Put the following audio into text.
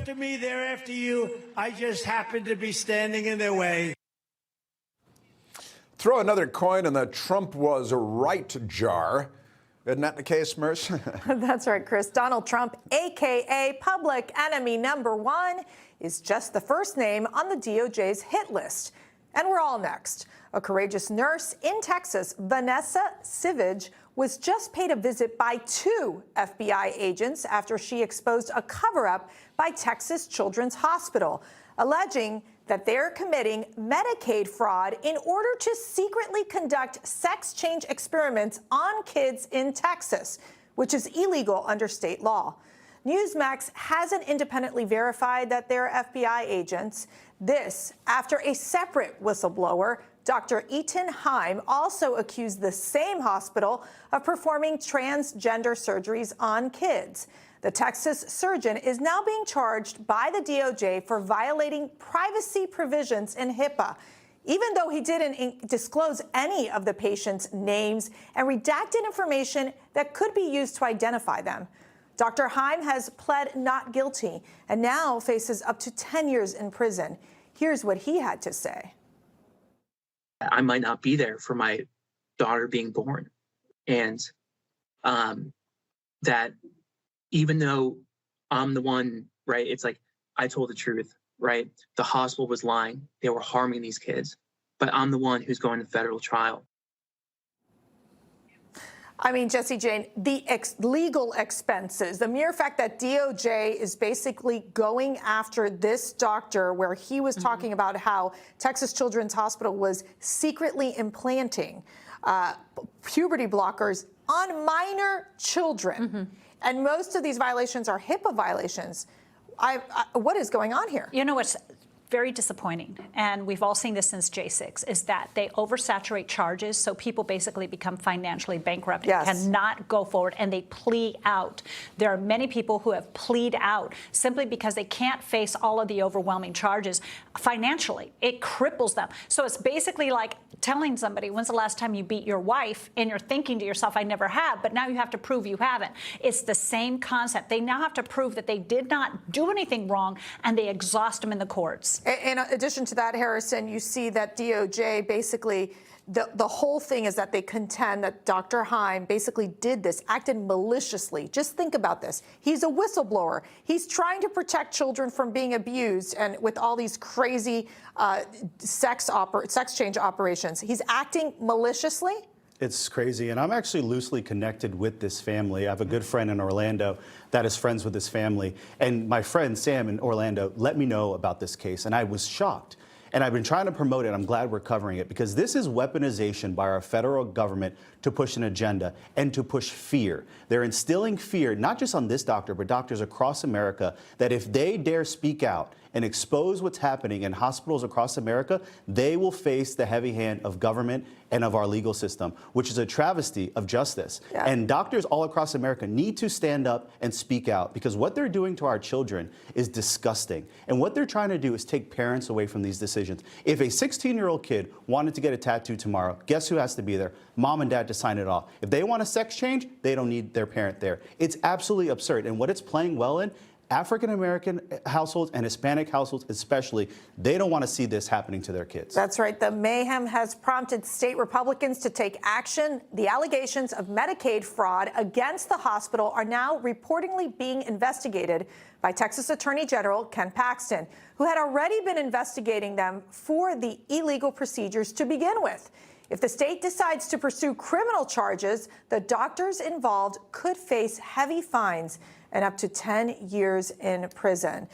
after me, they're after you. I just happen to be standing in their way. Throw another coin in the Trump was right jar. Isn't that the case, Merce? That's right, Chris. Donald Trump, a.k.a. public enemy #1, is just the first name on the DOJ's hit list. And we're all next. A courageous nurse in Texas, Vanessa Sivage, was just paid a visit by 2 FBI agents after she exposed a cover-up by Texas Children's Hospital, alleging that they're committing Medicaid fraud in order to secretly conduct sex change experiments on kids in Texas, which is illegal under state law. Newsmax hasn't independently verified that they're FBI agents. This after a separate whistleblower, Dr. Eaton Heim, also accused the same hospital of performing transgender surgeries on kids. The Texas surgeon is now being charged by the DOJ for violating privacy provisions in HIPAA, even though he didn't disclose any of the patients' names and redacted information that could be used to identify them. Dr. Heim has pled not guilty and now faces up to 10 years in prison. Here's what he had to say. I might not be there for my daughter being born. And that even though I'm the one, right, it's like I told the truth, right? The hospital was lying. They were harming these kids. But I'm the one who's going to federal trial. I mean, Jesse Jane, the legal expenses, the mere fact that DOJ is basically going after this doctor where he was talking about how Texas Children's Hospital was secretly implanting puberty blockers on minor children. And most of these violations are HIPAA violations. What is going on here? You know, what's very disappointing, and we've all seen this since J6, is that they oversaturate charges, so people basically become financially bankrupt and cannot go forward, and they plea out. There are many people who have plead out simply because they can't face all of the overwhelming charges financially. It cripples them. So it's basically like telling somebody, when's the last time you beat your wife? And you're thinking to yourself, I never have, but now you have to prove you haven't. It's the same concept. They now have to prove that they did not do anything wrong, and they exhaust them in the courts. In addition to that, Harrison, you see that DOJ basically, the whole thing is that they contend that Dr. Heim basically did this, acted maliciously. Just think about this. He's a whistleblower. He's trying to protect children from being abused, and with all these crazy sex change operations. He's acting maliciously? It's crazy, and I'm actually loosely connected with this family. I have a good friend in Orlando that is friends with this family, and my friend Sam in Orlando let me know about this case, and I was shocked. And I've been trying to promote it. I'm glad we're covering it, because this is weaponization by our federal government to push an agenda and to push fear. They're instilling fear, not just on this doctor, but doctors across America, that if they dare speak out and expose what's happening in hospitals across America, they will face the heavy hand of government and of our legal system, which is a travesty of justice. And doctors all across America need to stand up and speak out, because what they're doing to our children is disgusting. And what they're trying to do is take parents away from these decisions. If a 16-year-old kid wanted to get a tattoo tomorrow, guess who has to be there? Mom and dad to sign it off. If they want a sex change, they don't need their parent there. It's absolutely absurd. And what it's playing well in, African-American households and Hispanic households especially, they don't want to see this happening to their kids. That's right. The mayhem has prompted state Republicans to take action. The allegations of Medicaid fraud against the hospital are now reportedly being investigated by Texas Attorney General Ken Paxton, who had already been investigating them for the illegal procedures to begin with. If the state decides to pursue criminal charges, the doctors involved could face heavy fines and up to 10 years in prison.